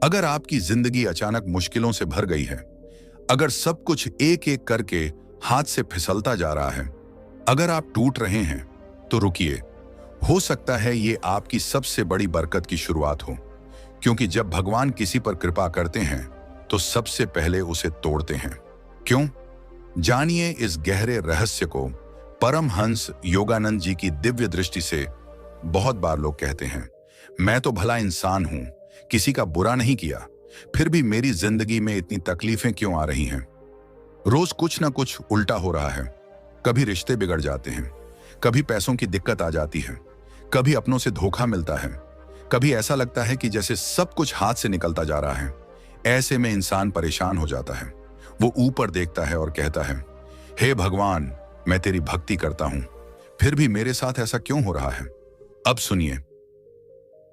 अगर आपकी जिंदगी अचानक मुश्किलों से भर गई है, अगर सब कुछ एक एक करके हाथ से फिसलता जा रहा है, अगर आप टूट रहे हैं, तो रुकिए। हो सकता है ये आपकी सबसे बड़ी बरकत की शुरुआत हो, क्योंकि जब भगवान किसी पर कृपा करते हैं तो सबसे पहले उसे तोड़ते हैं। क्यों? जानिए इस गहरे रहस्य को। परमहंस योगानंद जी की दिव्य दृष्टि से बहुत बार लोग कहते हैं, मैं तो भला इंसान हूं, किसी का बुरा नहीं किया, फिर भी मेरी जिंदगी में इतनी तकलीफें क्यों आ रही हैं? रोज कुछ ना कुछ उल्टा हो रहा है। कभी रिश्ते बिगड़ जाते हैं, कभी पैसों की दिक्कत आ जाती है, कभी अपनों से धोखा मिलता है, कभी ऐसा लगता है कि जैसे सब कुछ हाथ से निकलता जा रहा है। ऐसे में इंसान परेशान हो जाता है। वो ऊपर देखता है और कहता है, हे भगवान, मैं तेरी भक्ति करता हूं, फिर भी मेरे साथ ऐसा क्यों हो रहा है? अब सुनिए,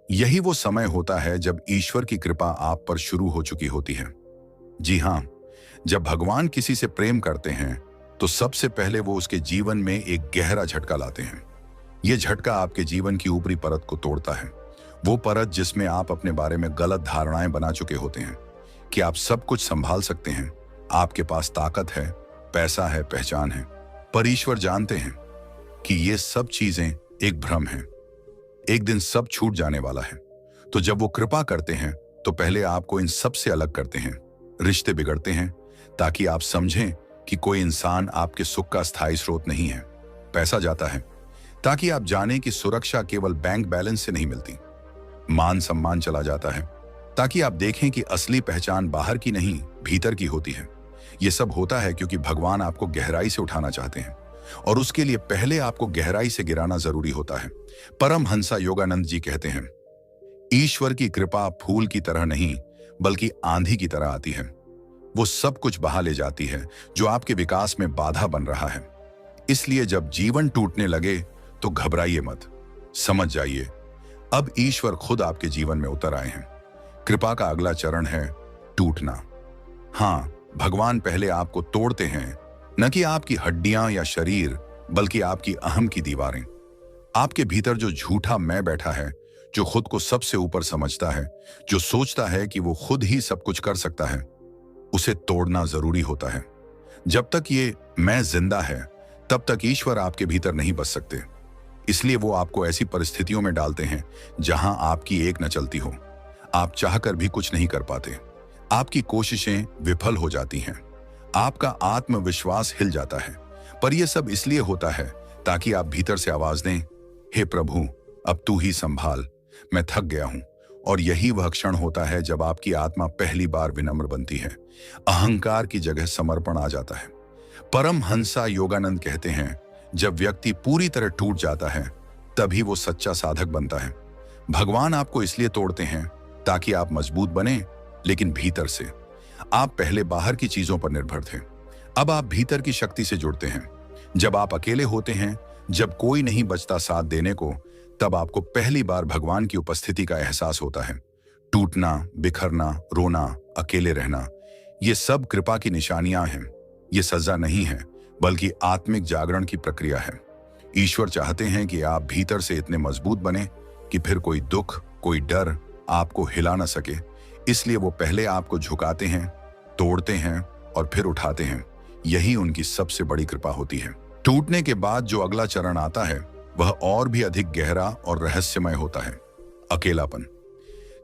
यही वो समय होता है जब ईश्वर की कृपा आप पर शुरू हो चुकी होती है। जी हां, जब भगवान किसी से प्रेम करते हैं तो सबसे पहले वो उसके जीवन में एक गहरा झटका लाते हैं। ये झटका आपके जीवन की ऊपरी परत को तोड़ता है। वो परत जिसमें आप अपने बारे में गलत धारणाएं बना चुके होते हैं कि आप सब कुछ संभाल सकते हैं, आपके पास ताकत है, पैसा है, पहचान है। पर ईश्वर जानते हैं कि ये सब चीजें एक भ्रम है। एक दिन सब छूट जाने वाला है। तो जब वो कृपा करते हैं तो पहले आपको इन सब से अलग करते हैं। रिश्ते बिगड़ते हैं ताकि आप समझें कि कोई इंसान आपके सुख का स्थायी स्रोत नहीं है। पैसा जाता है ताकि आप जानें कि सुरक्षा केवल बैंक बैलेंस से नहीं मिलती। मान सम्मान चला जाता है ताकि आप देखें कि असली पहचान बाहर की नहीं, भीतर की होती है। ये सब होता है क्योंकि भगवान आपको गहराई से उठाना चाहते हैं, और उसके लिए पहले आपको गहराई से गिराना जरूरी होता है। परमहंसा योगानंद जी कहते हैं, ईश्वर की कृपा फूल की तरह नहीं बल्कि आंधी की तरह आती है। वो सब कुछ बहा ले जाती है जो आपके विकास में बाधा बन रहा है। इसलिए जब जीवन टूटने लगे तो घबराइए मत। समझ जाइए, अब ईश्वर खुद आपके जीवन में उतर आए हैं। कृपा का अगला चरण है टूटना। हाँ, भगवान पहले आपको तोड़ते हैं, न कि आपकी हड्डियां या शरीर, बल्कि आपकी अहम की दीवारें। आपके भीतर जो झूठा मैं बैठा है, जो खुद को सबसे ऊपर समझता है, जो सोचता है कि वो खुद ही सब कुछ कर सकता है, उसे तोड़ना जरूरी होता है। जब तक ये मैं जिंदा है, तब तक ईश्वर आपके भीतर नहीं बस सकते। इसलिए वो आपको ऐसी परिस्थितियों में डालते हैं जहां आपकी एक न चलती हो। आप चाहकर भी कुछ नहीं कर पाते। आपकी कोशिशें विफल हो जाती हैं। आपका आत्मविश्वास हिल जाता है। पर यह सब इसलिए होता है ताकि आप भीतर से आवाज दें, हे प्रभु, अब तू ही संभाल, मैं थक गया हूं। और यही वह क्षण होता है जब आपकी आत्मा पहली बार विनम्र बनती है। अहंकार की जगह समर्पण आ जाता है। परमहंसा योगानंद कहते हैं, जब व्यक्ति पूरी तरह टूट जाता है तभी वो सच्चा साधक बनता है। भगवान आपको इसलिए तोड़ते हैं ताकि आप मजबूत बने, लेकिन भीतर से। आप पहले बाहर की चीजों पर निर्भर थे, अब आप भीतर की शक्ति से जुड़ते हैं। जब आप अकेले होते हैं, जब कोई नहीं बचता साथ देने को, तब आपको पहली बार भगवान की उपस्थिति का एहसास होता है। टूटना, बिखरना, रोना, अकेले रहना, ये सब कृपा की निशानियां हैं। ये सजा नहीं है, बल्कि आत्मिक जागरण की प्रक्रिया है। ईश्वर चाहते हैं कि आप भीतर से इतने मजबूत बने कि फिर कोई दुख, कोई डर आपको हिला न सके। इसलिए वो पहले आपको झुकाते हैं, तोड़ते हैं और फिर उठाते हैं। यही उनकी सबसे बड़ी कृपा होती है। टूटने के बाद जो अगला चरण आता है वह और भी अधिक गहरा और रहस्यमय होता है, अकेलापन।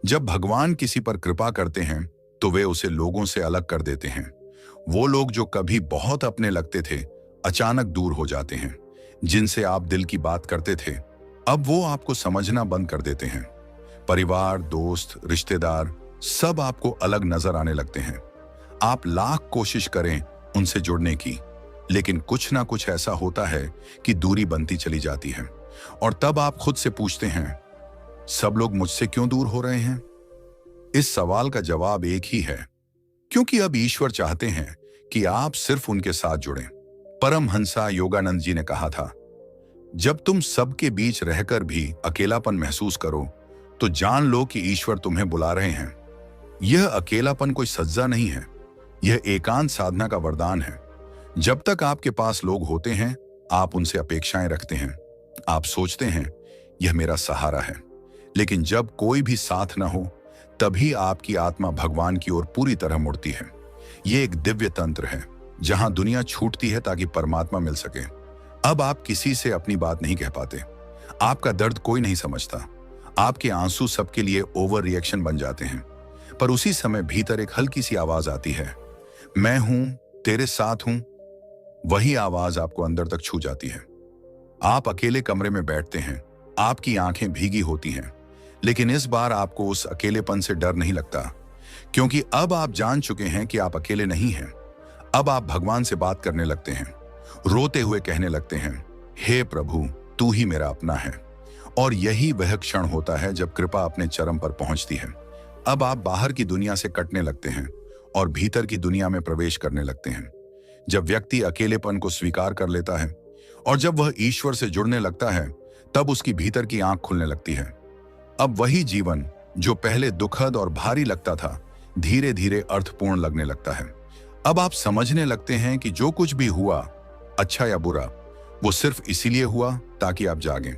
जब भगवान किसी पर कृपा करते हैं तो वे उसे लोगों से अलग कर देते हैं। वो लोग जो कभी बहुत अपने लगते थे, अचानक दूर हो जाते हैं। जिनसे आप दिल की बात करते थे, अब वो आपको समझना बंद कर देते हैं। परिवार, दोस्त, रिश्तेदार सब आपको अलग नजर आने लगते हैं। आप लाख कोशिश करें उनसे जुड़ने की, लेकिन कुछ ना कुछ ऐसा होता है कि दूरी बनती चली जाती है। और तब आप खुद से पूछते हैं, सब लोग मुझसे क्यों दूर हो रहे हैं? इस सवाल का जवाब एक ही है, क्योंकि अब ईश्वर चाहते हैं कि आप सिर्फ उनके साथ जुड़ें। परमहंसा योगानंद जी ने कहा था, जब तुम सबके बीच रहकर भी अकेलापन महसूस करो तो जान लो कि ईश्वर तुम्हें बुला रहे हैं। यह अकेलापन कोई सज्जा नहीं है, यह एकांत साधना का वरदान है। जब तक आपके पास लोग होते हैं, आप उनसे अपेक्षाएं रखते हैं। आप सोचते हैं, यह मेरा सहारा है। लेकिन जब कोई भी साथ न हो, तभी आपकी आत्मा भगवान की ओर पूरी तरह मुड़ती है। ये एक दिव्य तंत्र है जहां दुनिया छूटती है ताकि परमात्मा मिल सके। अब आप किसी से अपनी बात नहीं कह पाते, आपका दर्द कोई नहीं समझता, आपके आंसू सबके लिए ओवर रिएक्शन बन जाते हैं। पर उसी समय भीतर एक हल्की सी आवाज आती है, मैं हूं, तेरे साथ हूं। वही आवाज आपको अंदर तक छू जाती है। आप अकेले कमरे में बैठते हैं, आपकी आंखें भीगी होती हैं, लेकिन इस बार आपको उस अकेलेपन से डर नहीं लगता, क्योंकि अब आप जान चुके हैं कि आप अकेले नहीं हैं। अब आप भगवान से बात करने लगते हैं, रोते हुए कहने लगते हैं, हे प्रभु, तू ही मेरा अपना है। और यही वह क्षण होता है जब कृपा अपने चरम पर पहुंचती है। अब आप बाहर की दुनिया से कटने लगते हैं और भीतर की दुनिया में प्रवेश करने लगते हैं। जब व्यक्ति अकेलेपन को स्वीकार कर लेता है और जब वह ईश्वर से जुड़ने लगता है, तब उसकी भीतर की आंख खुलने लगती है। अब वही जीवन जो पहले दुखद और भारी लगता था, धीरे धीरे अर्थपूर्ण लगने लगता है। अब आप समझने लगते हैं कि जो कुछ भी हुआ, अच्छा या बुरा, वो सिर्फ इसीलिए हुआ ताकि आप जागें।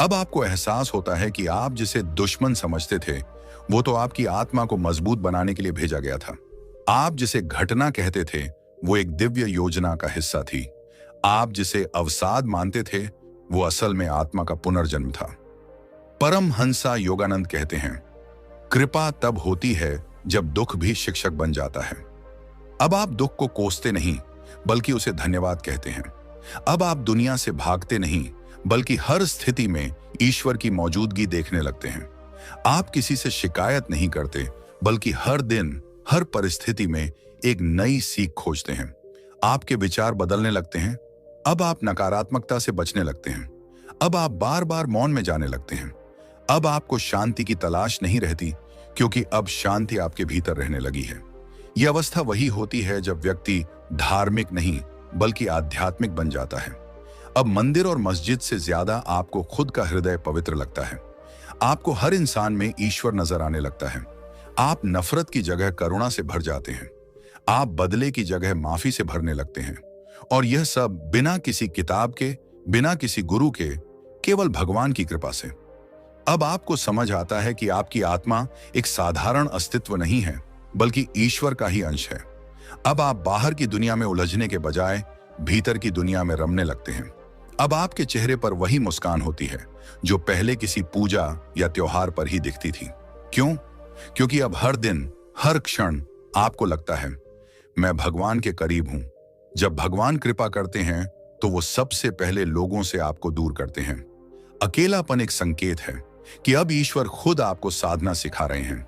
अब आपको एहसास होता है कि आप जिसे दुश्मन समझते थे, वो तो आपकी आत्मा को मजबूत बनाने के लिए भेजा गया था। आप जिसे घटना कहते थे, वो एक दिव्य योजना का हिस्सा थी। आप जिसे अवसाद मानते थे, वो असल में आत्मा का पुनर्जन्म था। परमहंसा योगानंद कहते हैं, कृपा तब होती है जब दुख भी शिक्षक बन जाता है। अब आप दुख को कोसते नहीं, बल्कि उसे धन्यवाद कहते हैं। अब आप दुनिया से भागते नहीं, बल्कि हर स्थिति में ईश्वर की मौजूदगी देखने लगते हैं। आप किसी से शिकायत नहीं करते, बल्कि हर दिन, हर परिस्थिति में एक नई सीख खोजते हैं। आपके विचार बदलने लगते हैं। अब आप नकारात्मकता से बचने लगते हैं। अब आप बार बार मौन में जाने लगते हैं। अब आपको शांति की तलाश नहीं रहती, क्योंकि अब शांति आपके भीतर रहने लगी है। यह अवस्था वही होती है जब व्यक्ति धार्मिक नहीं, बल्कि आध्यात्मिक बन जाता है। अब मंदिर और मस्जिद से ज्यादा आपको खुद का हृदय पवित्र लगता है। आपको हर इंसान में ईश्वर नजर आने लगता है। आप नफरत की जगह करुणा से भर जाते हैं। आप बदले की जगह माफी से भरने लगते हैं। और यह सब बिना किसी किताब के, बिना किसी गुरु के, केवल भगवान की कृपा से। अब आपको समझ आता है कि आपकी आत्मा एक साधारण अस्तित्व नहीं है, बल्कि ईश्वर का ही अंश है। अब आप बाहर की दुनिया में उलझने के बजाय भीतर की दुनिया में रमने लगते हैं। अब आपके चेहरे पर वही मुस्कान होती है जो पहले किसी पूजा या त्योहार पर ही दिखती थी। क्यों? क्योंकि अब हर दिन, हर क्षण आपको लगता है, मैं भगवान के करीब हूं। जब भगवान कृपा करते हैं, तो वो सबसे पहले लोगों से आपको दूर करते हैं। अकेलापन एक संकेत है कि अब ईश्वर खुद आपको साधना सिखा रहे हैं।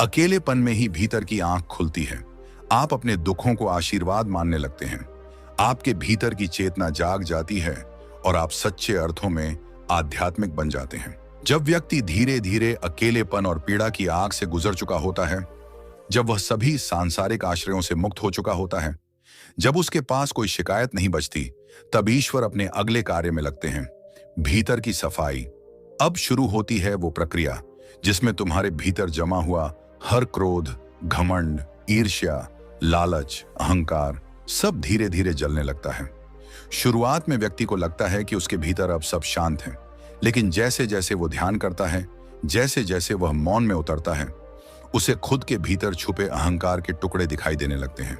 अकेलेपन में ही भीतर की आंख खुलती है। आप अपने दुखों को आशीर्वाद मानने लगते हैं। आपके भीतर की चेतना जाग जाती है और आप सच्चे अर्थों में आध्यात्मिक बन जाते हैं। जब व्यक्ति धीरे धीरे अकेलेपन और पीड़ा की आग से गुजर चुका होता है, जब वह सभी सांसारिक आश्रयों से मुक्त हो चुका होता है, जब उसके पास कोई शिकायत नहीं बचती, तब ईश्वर अपने अगले कार्य में लगते हैं, भीतर की सफाई। अब शुरू होती है वो प्रक्रिया जिसमें तुम्हारे भीतर जमा हुआ हर क्रोध, घमंड, ईर्ष्या, लालच, अहंकार सब धीरे धीरे जलने लगता है। शुरुआत में व्यक्ति को लगता है कि उसके भीतर अब सब शांत है, लेकिन जैसे जैसे वो ध्यान करता है, जैसे जैसे वह मौन में उतरता है, उसे खुद के भीतर छुपे अहंकार के टुकड़े दिखाई देने लगते हैं।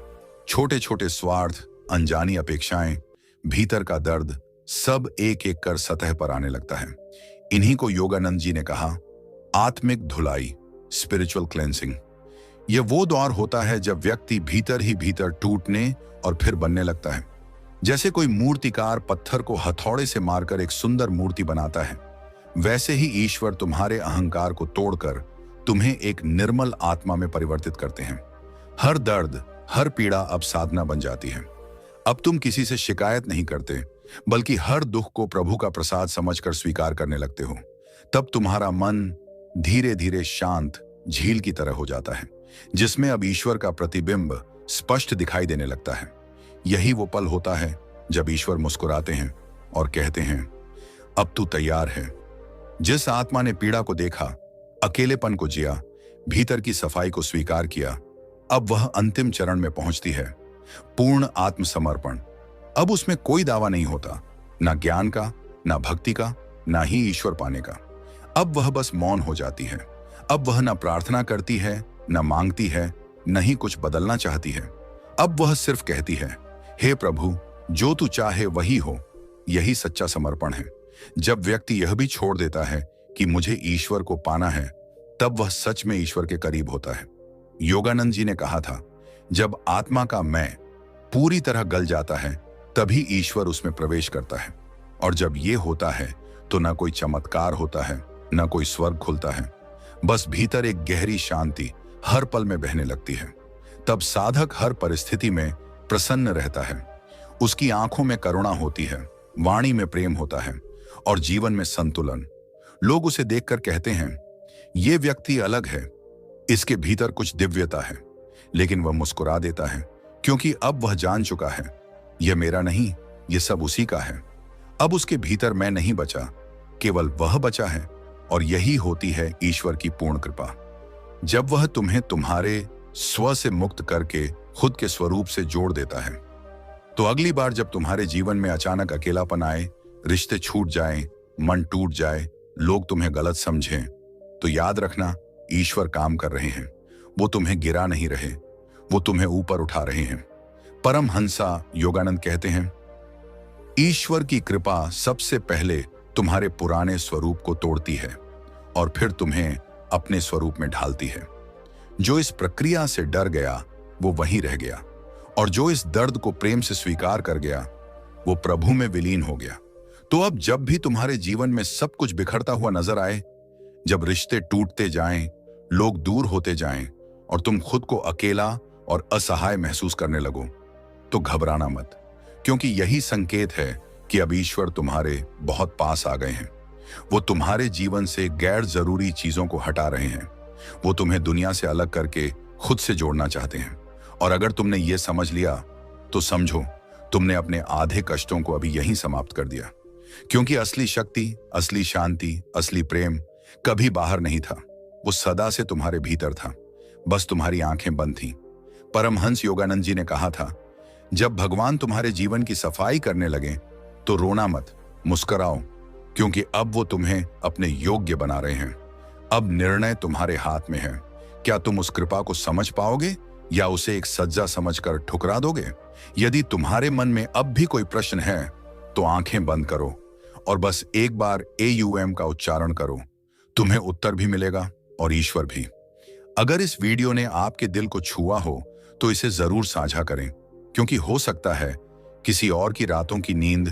छोटे छोटे स्वार्थ, अनजानी अपेक्षाएं, भीतर का दर्द, सब एक एक कर सतह पर आने लगता है। इन्हीं को योगानंद जी ने कहा, आत्मिक धुलाई, स्पिरिचुअल क्लेंसिंग। यह वो दौर होता है जब व्यक्ति भीतर ही भीतर टूटने और फिर बनने लगता है। जैसे कोई मूर्तिकार पत्थर को हथौड़े से मारकर एक सुंदर मूर्ति बनाता है, वैसे ही ईश्वर तुम्हारे अहंकार को तोड़कर तुम्हें एक निर्मल आत्मा में परिवर्तित करते हैं। हर दर्द, हर पीड़ा अब साधना बन जाती है। अब तुम किसी से शिकायत नहीं करते, बल्कि हर दुख को प्रभु का प्रसाद समझकर स्वीकार करने लगते हो। तब तुम्हारा मन धीरे धीरे शांत झील की तरह हो जाता है, जिसमें अब ईश्वर का प्रतिबिंब स्पष्ट दिखाई देने लगता है। यही वो पल होता है जब ईश्वर मुस्कुराते हैं और कहते हैं, अब तू तैयार है। जिस आत्मा ने पीड़ा को देखा, अकेलेपन को जिया, भीतर की सफाई को स्वीकार किया, अब वह अंतिम चरण में पहुंचती है, पूर्ण आत्मसमर्पण। अब उसमें कोई दावा नहीं होता, ना ज्ञान का, ना भक्ति का, ना ही ईश्वर पाने का। अब वह बस मौन हो जाती है। अब वह न प्रार्थना करती है, न मांगती है, न ही कुछ बदलना चाहती है। अब वह सिर्फ कहती है, हे प्रभु, जो तू चाहे वही हो। यही सच्चा समर्पण है। जब व्यक्ति यह भी छोड़ देता है कि मुझे ईश्वर को पाना है, तब वह सच में ईश्वर के करीब होता है। योगानंद जी ने कहा था, जब आत्मा का मैं पूरी तरह गल जाता है, तभी ईश्वर उसमें प्रवेश करता है। और जब ये होता है तो न कोई चमत्कार होता है, न कोई स्वर्ग खुलता है, बस भीतर एक गहरी शांति हर पल में बहने लगती है। तब साधक हर परिस्थिति में प्रसन्न रहता है। उसकी आंखों में करुणा होती है, वाणी में प्रेम होता है और जीवन में संतुलन। लोग उसे देखकर कहते हैं, ये व्यक्ति अलग है, इसके भीतर कुछ दिव्यता है। लेकिन वह मुस्कुरा देता है, क्योंकि अब वह जान चुका है, यह मेरा नहीं, यह सब उसी का है। अब उसके भीतर मैं नहीं बचा, केवल वह बचा है। और यही होती है ईश्वर की पूर्ण कृपा। जब वह तुम्हें तुम्हारे स्व से मुक्त करके खुद के स्वरूप से जोड़ देता है, तो अगली बार जब तुम्हारे जीवन में अचानक अकेलापन आए, रिश्ते छूट जाएं, मन टूट जाए, लोग तुम्हें गलत समझें, तो याद रखना, ईश्वर काम कर रहे हैं। वो तुम्हें गिरा नहीं रहे, वो तुम्हें ऊपर उठा रहे हैं। परमहंसा योगानंद कहते हैं, ईश्वर की कृपा सबसे पहले तुम्हारे पुराने स्वरूप को तोड़ती है और फिर तुम्हें अपने स्वरूप में ढालती है। जो इस प्रक्रिया से डर गया वो वहीं रह गया, और जो इस दर्द को प्रेम से स्वीकार कर गया वो प्रभु में विलीन हो गया। तो अब जब भी तुम्हारे जीवन में सब कुछ बिखरता हुआ नजर आए, जब रिश्ते टूटते जाएं, लोग दूर होते जाएं और तुम खुद को अकेला और असहाय महसूस करने लगो, तो घबराना मत, क्योंकि यही संकेत है कि अब ईश्वर तुम्हारे बहुत पास आ गए हैं। वो तुम्हारे जीवन से गैर जरूरी चीजों को हटा रहे हैं। वो तुम्हें दुनिया से अलग करके खुद से जोड़ना चाहते हैं। और अगर तुमने ये समझ लिया तो समझो, तुमने अपने आधे कष्टों को अभी यहीं समाप्त कर दिया। क्योंकि असली शक्ति, असली शांति, असली प्रेम कभी बाहर नहीं था, वो सदा से तुम्हारे भीतर था, बस तुम्हारी आंखें बंद थीं। परमहंस योगानंद जी ने कहा था, जब भगवान तुम्हारे जीवन की सफाई करने लगे तो रोना मत, मुस्कुराओ, क्योंकि अब वो तुम्हें अपने योग्य बना रहे हैं। अब निर्णय तुम्हारे हाथ में है। क्या तुम उस कृपा को समझ पाओगे या उसे एक सज्जा समझकर ठुकरा दोगे? यदि तुम्हारे मन में अब भी कोई प्रश्न है तो आंखें बंद करो और बस एक बार AUM का उच्चारण करो। तुम्हें उत्तर भी मिलेगा और ईश्वर भी। अगर इस वीडियो ने आपके दिल को छुआ हो तो इसे जरूर साझा करें, क्योंकि हो सकता है किसी और की रातों की नींद